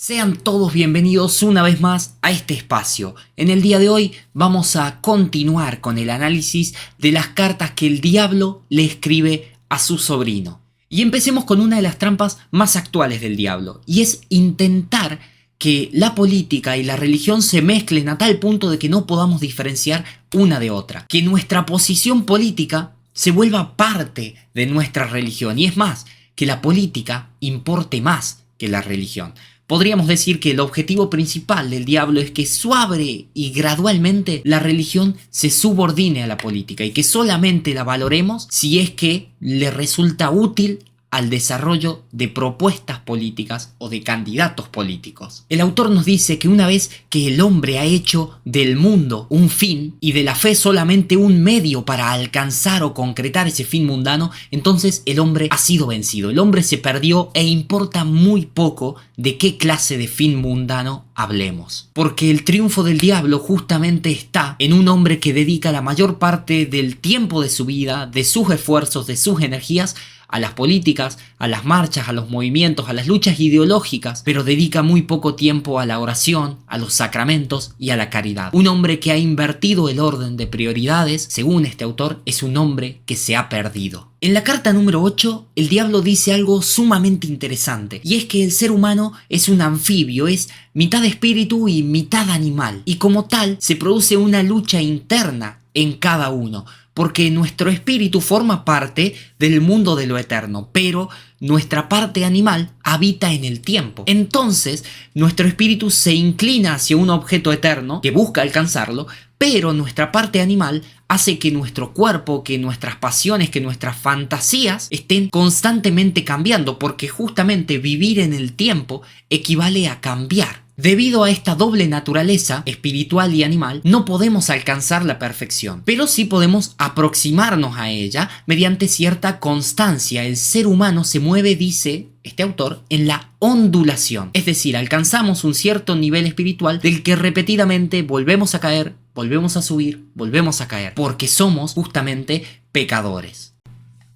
Sean todos bienvenidos una vez más a este espacio. En el día de hoy vamos a continuar con el análisis de las cartas que el diablo le escribe a su sobrino. Y empecemos con una de las trampas más actuales del diablo, y es intentar que la política y la religión se mezclen a tal punto de que no podamos diferenciar una de otra. Que nuestra posición política se vuelva parte de nuestra religión, y es más, que la política importe más que la religión. Podríamos decir que el objetivo principal del diablo es que suave y gradualmente la religión se subordine a la política y que solamente la valoremos si es que le resulta útil al desarrollo de propuestas políticas o de candidatos políticos. El autor nos dice que una vez que el hombre ha hecho del mundo un fin y de la fe solamente un medio para alcanzar o concretar ese fin mundano, entonces el hombre ha sido vencido, el hombre se perdió e importa muy poco de qué clase de fin mundano hablemos. Porque el triunfo del diablo justamente está en un hombre que dedica la mayor parte del tiempo de su vida, de sus esfuerzos, de sus energías, a las políticas, a las marchas, a los movimientos, a las luchas ideológicas, pero dedica muy poco tiempo a la oración, a los sacramentos y a la caridad. Un hombre que ha invertido el orden de prioridades, según este autor, es un hombre que se ha perdido. En la carta número 8, el diablo dice algo sumamente interesante, y es que el ser humano es un anfibio, es mitad espíritu y mitad animal, y como tal se produce una lucha interna en cada uno, porque nuestro espíritu forma parte del mundo de lo eterno, pero nuestra parte animal habita en el tiempo. Entonces, nuestro espíritu se inclina hacia un objeto eterno que busca alcanzarlo, pero nuestra parte animal hace que nuestro cuerpo, que nuestras pasiones, que nuestras fantasías estén constantemente cambiando, porque justamente vivir en el tiempo equivale a cambiar. Debido a esta doble naturaleza, espiritual y animal, no podemos alcanzar la perfección, pero sí podemos aproximarnos a ella mediante cierta constancia. El ser humano se mueve, dice este autor, en la ondulación, es decir, alcanzamos un cierto nivel espiritual del que repetidamente volvemos a caer, volvemos a subir, volvemos a caer, porque somos justamente pecadores.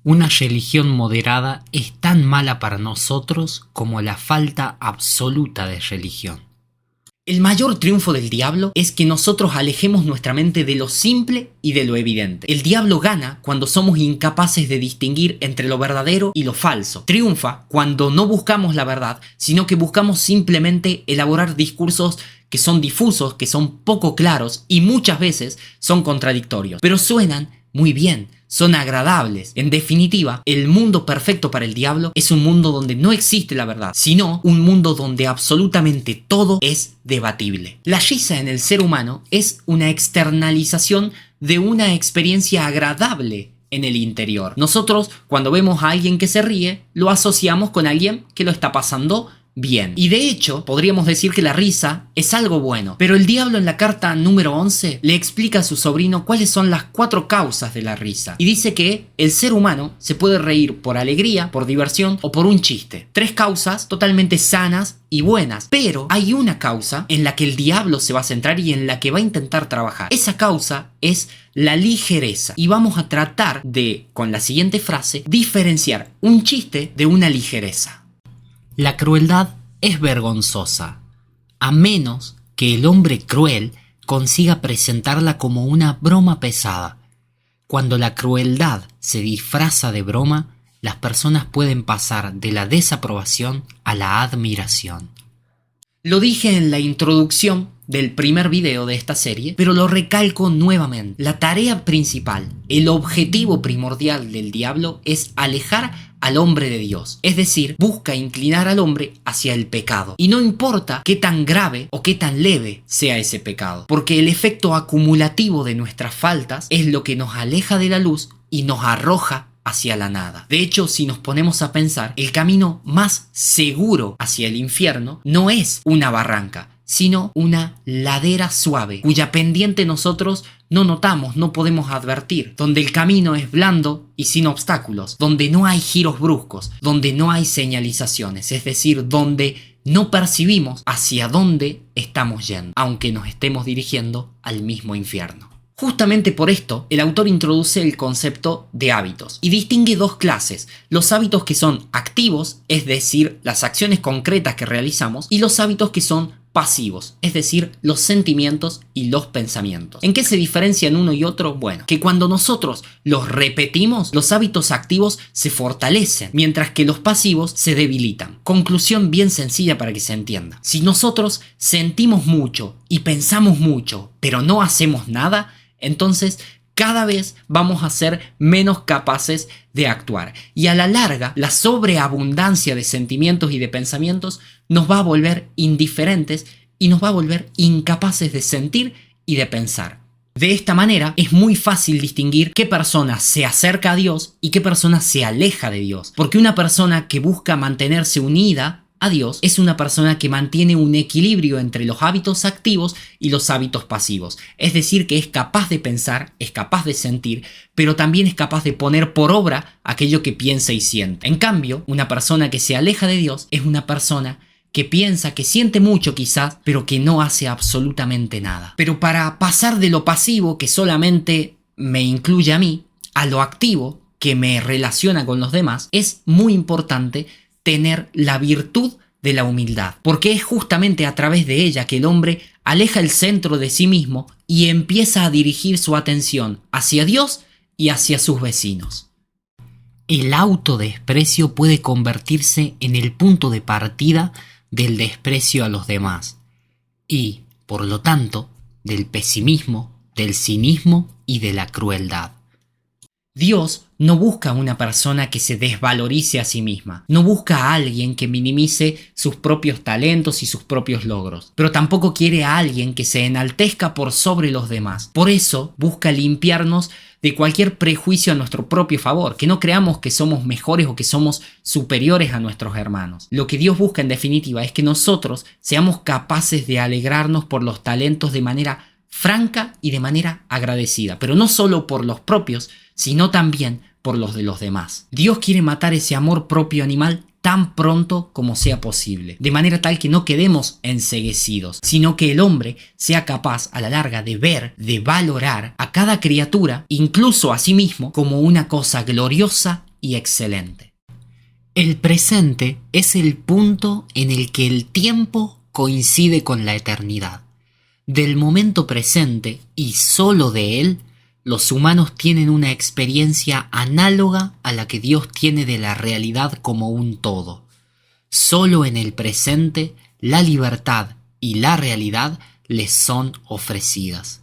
Una religión moderada es tan mala para nosotros como la falta absoluta de religión. El mayor triunfo del diablo es que nosotros alejemos nuestra mente de lo simple y de lo evidente. El diablo gana cuando somos incapaces de distinguir entre lo verdadero y lo falso. Triunfa cuando no buscamos la verdad, sino que buscamos simplemente elaborar discursos que son difusos, que son poco claros y muchas veces son contradictorios, pero suenan muy bien, son agradables. En definitiva, el mundo perfecto para el diablo es un mundo donde no existe la verdad, sino un mundo donde absolutamente todo es debatible. La risa en el ser humano es una externalización de una experiencia agradable en el interior. Nosotros, cuando vemos a alguien que se ríe, lo asociamos con alguien que lo está pasando bien. Y de hecho, podríamos decir que la risa es algo bueno. Pero el diablo en la carta número 11 le explica a su sobrino cuáles son las 4 causas de la risa. Y dice que el ser humano se puede reír por alegría, por diversión o por un chiste. 3 causas totalmente sanas y buenas. Pero hay una causa en la que el diablo se va a centrar y en la que va a intentar trabajar. Esa causa es la ligereza. Y vamos a tratar de, con la siguiente frase, diferenciar un chiste de una ligereza. La crueldad es vergonzosa, a menos que el hombre cruel consiga presentarla como una broma pesada. Cuando la crueldad se disfraza de broma, las personas pueden pasar de la desaprobación a la admiración. Lo dije en la introducción del primer video de esta serie, pero lo recalco nuevamente. La tarea principal, el objetivo primordial del diablo es alejar al hombre de Dios, es decir, busca inclinar al hombre hacia el pecado. Y no importa qué tan grave o qué tan leve sea ese pecado, porque el efecto acumulativo de nuestras faltas es lo que nos aleja de la luz y nos arroja hacia la nada. De hecho, si nos ponemos a pensar, el camino más seguro hacia el infierno no es una barranca, sino una ladera suave, cuya pendiente nosotros no notamos, no podemos advertir, donde el camino es blando y sin obstáculos, donde no hay giros bruscos, donde no hay señalizaciones, es decir, donde no percibimos hacia dónde estamos yendo, aunque nos estemos dirigiendo al mismo infierno. Justamente por esto, el autor introduce el concepto de hábitos y distingue dos clases: los hábitos que son activos, es decir, las acciones concretas que realizamos, y los hábitos que son pasivos, es decir, los sentimientos y los pensamientos. ¿En qué se diferencian uno y otro? Bueno, que cuando nosotros los repetimos, los hábitos activos se fortalecen, mientras que los pasivos se debilitan. Conclusión bien sencilla para que se entienda: si nosotros sentimos mucho y pensamos mucho, pero no hacemos nada, entonces cada vez vamos a ser menos capaces de actuar. Y a la larga, la sobreabundancia de sentimientos y de pensamientos nos va a volver indiferentes y nos va a volver incapaces de sentir y de pensar. De esta manera es muy fácil distinguir qué persona se acerca a Dios y qué persona se aleja de Dios. Porque una persona que busca mantenerse unida a Dios es una persona que mantiene un equilibrio entre los hábitos activos y los hábitos pasivos. Es decir, que es capaz de pensar, es capaz de sentir, pero también es capaz de poner por obra aquello que piensa y siente. En cambio, una persona que se aleja de Dios es una persona que piensa, que siente mucho quizás, pero que no hace absolutamente nada. Pero para pasar de lo pasivo, que solamente me incluye a mí, a lo activo, que me relaciona con los demás, es muy importante tener la virtud de la humildad, porque es justamente a través de ella que el hombre aleja el centro de sí mismo y empieza a dirigir su atención hacia Dios y hacia sus vecinos. El autodesprecio puede convertirse en el punto de partida del desprecio a los demás y, por lo tanto, del pesimismo, del cinismo y de la crueldad. Dios no busca a una persona que se desvalorice a sí misma, no busca a alguien que minimice sus propios talentos y sus propios logros, pero tampoco quiere a alguien que se enaltezca por sobre los demás. Por eso busca limpiarnos de cualquier prejuicio a nuestro propio favor, que no creamos que somos mejores o que somos superiores a nuestros hermanos. Lo que Dios busca en definitiva es que nosotros seamos capaces de alegrarnos por los talentos de manera franca y de manera agradecida, pero no solo por los propios, sino también por los de los demás. Dios quiere matar ese amor propio animal tan pronto como sea posible, de manera tal que no quedemos enceguecidos, sino que el hombre sea capaz a la larga de ver, de valorar a cada criatura, incluso a sí mismo, como una cosa gloriosa y excelente. El presente es el punto en el que el tiempo coincide con la eternidad. Del momento presente, y solo de él, los humanos tienen una experiencia análoga a la que Dios tiene de la realidad como un todo. Solo en el presente, la libertad y la realidad les son ofrecidas.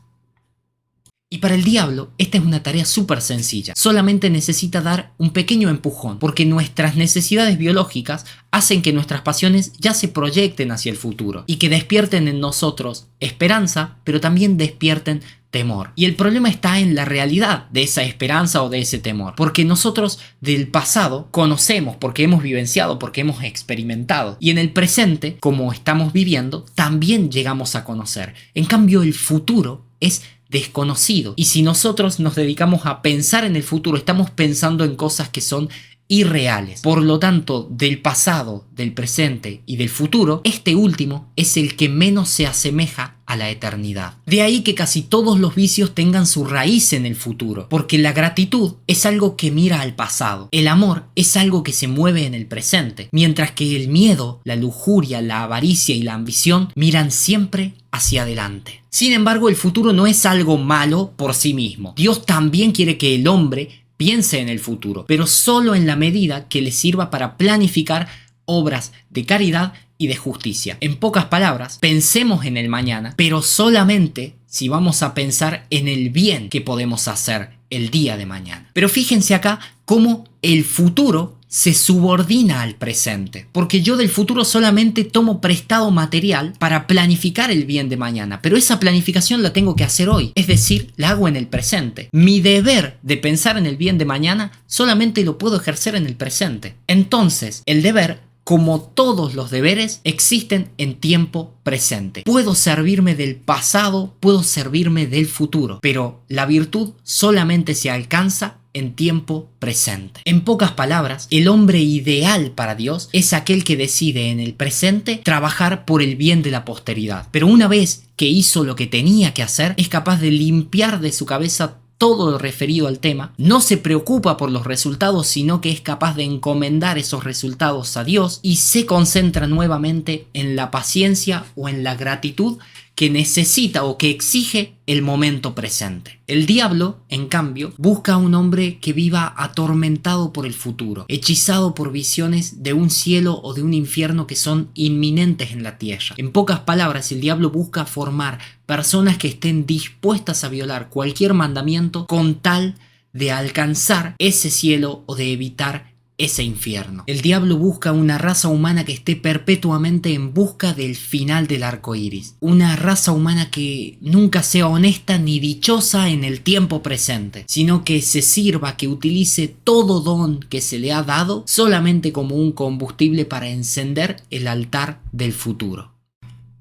Y para el diablo, esta es una tarea súper sencilla. Solamente necesita dar un pequeño empujón, porque nuestras necesidades biológicas hacen que nuestras pasiones ya se proyecten hacia el futuro y que despierten en nosotros esperanza, pero también despierten temor. Y el problema está en la realidad de esa esperanza o de ese temor, porque nosotros del pasado conocemos, porque hemos vivenciado, porque hemos experimentado, y en el presente, como estamos viviendo, también llegamos a conocer. En cambio, el futuro es desconocido, y si nosotros nos dedicamos a pensar en el futuro, estamos pensando en cosas que son irreales. Por lo tanto, del pasado, del presente y del futuro, este último es el que menos se asemeja a la eternidad. De ahí que casi todos los vicios tengan su raíz en el futuro, porque la gratitud es algo que mira al pasado, el amor es algo que se mueve en el presente, mientras que el miedo, la lujuria, la avaricia y la ambición miran siempre hacia adelante. Sin embargo, el futuro no es algo malo por sí mismo. Dios también quiere que el hombre piense en el futuro, pero solo en la medida que le sirva para planificar obras de caridad y de justicia. En pocas palabras, pensemos en el mañana, pero solamente si vamos a pensar en el bien que podemos hacer el día de mañana. Pero fíjense acá cómo el futuro se subordina al presente, porque yo del futuro solamente tomo prestado material para planificar el bien de mañana, pero esa planificación la tengo que hacer hoy, es decir, la hago en el presente. Mi deber de pensar en el bien de mañana solamente lo puedo ejercer en el presente. Entonces, el deber, como todos los deberes, existen en tiempo presente. Puedo servirme del pasado, puedo servirme del futuro, pero la virtud solamente se alcanza en tiempo presente. En pocas palabras, el hombre ideal para Dios es aquel que decide en el presente trabajar por el bien de la posteridad. Pero una vez que hizo lo que tenía que hacer, es capaz de limpiar de su cabeza todo lo referido al tema, no se preocupa por los resultados, sino que es capaz de encomendar esos resultados a Dios y se concentra nuevamente en la paciencia o en la gratitud que necesita o que exige el momento presente. El diablo, en cambio, busca a un hombre que viva atormentado por el futuro, hechizado por visiones de un cielo o de un infierno que son inminentes en la tierra. En pocas palabras, el diablo busca formar personas que estén dispuestas a violar cualquier mandamiento con tal de alcanzar ese cielo o de evitar ese infierno. El diablo busca una raza humana que esté perpetuamente en busca del final del arco iris. Una raza humana que nunca sea honesta ni dichosa en el tiempo presente, sino que se sirva, que utilice todo don que se le ha dado solamente como un combustible para encender el altar del futuro.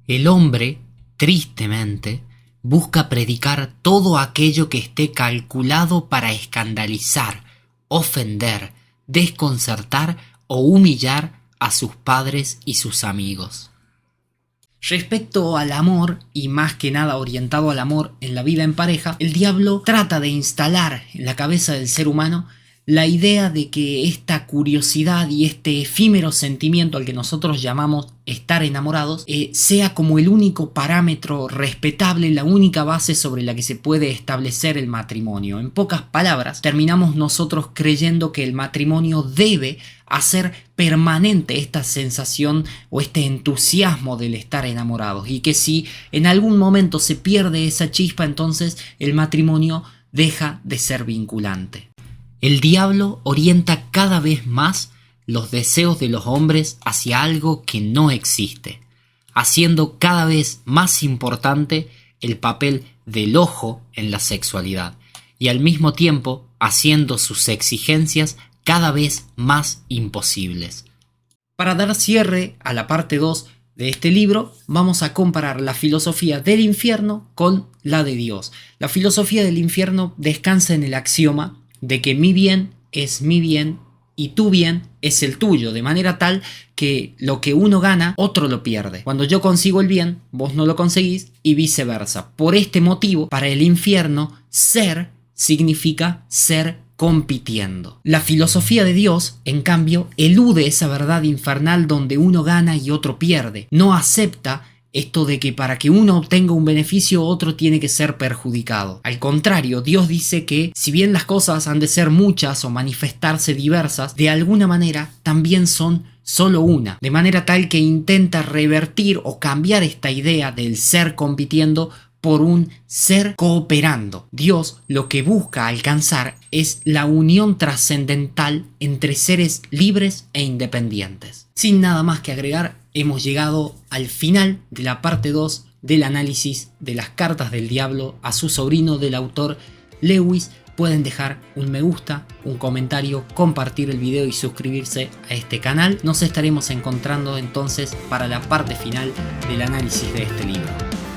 El hombre, tristemente, busca predicar todo aquello que esté calculado para escandalizar, ofender, desconcertar o humillar a sus padres y sus amigos. Respecto al amor, y más que nada orientado al amor en la vida en pareja, el diablo trata de instalar en la cabeza del ser humano la idea de que esta curiosidad y este efímero sentimiento al que nosotros llamamos estar enamorados sea como el único parámetro respetable, la única base sobre la que se puede establecer el matrimonio. En pocas palabras, terminamos nosotros creyendo que el matrimonio debe hacer permanente esta sensación o este entusiasmo del estar enamorados, y que si en algún momento se pierde esa chispa, entonces el matrimonio deja de ser vinculante. El diablo orienta cada vez más los deseos de los hombres hacia algo que no existe, haciendo cada vez más importante el papel del ojo en la sexualidad y al mismo tiempo haciendo sus exigencias cada vez más imposibles. Para dar cierre a la parte 2 de este libro, vamos a comparar la filosofía del infierno con la de Dios. La filosofía del infierno descansa en el axioma de que mi bien es mi bien y tu bien es el tuyo, de manera tal que lo que uno gana, otro lo pierde. Cuando yo consigo el bien, vos no lo conseguís y viceversa. Por este motivo, para el infierno, ser significa ser compitiendo. La filosofía de Dios, en cambio, elude esa verdad infernal donde uno gana y otro pierde. No acepta esto de que para que uno obtenga un beneficio, otro tiene que ser perjudicado. Al contrario, Dios dice que si bien las cosas han de ser muchas o manifestarse diversas, de alguna manera también son solo una, de manera tal que intenta revertir o cambiar esta idea del ser compitiendo por un ser cooperando. Dios lo que busca alcanzar es la unión trascendental entre seres libres e independientes. Sin nada más que agregar, hemos llegado al final de la parte 2 del análisis de las cartas del diablo a su sobrino del autor Lewis. Pueden dejar un me gusta, un comentario, compartir el video y suscribirse a este canal. Nos estaremos encontrando entonces para la parte final del análisis de este libro.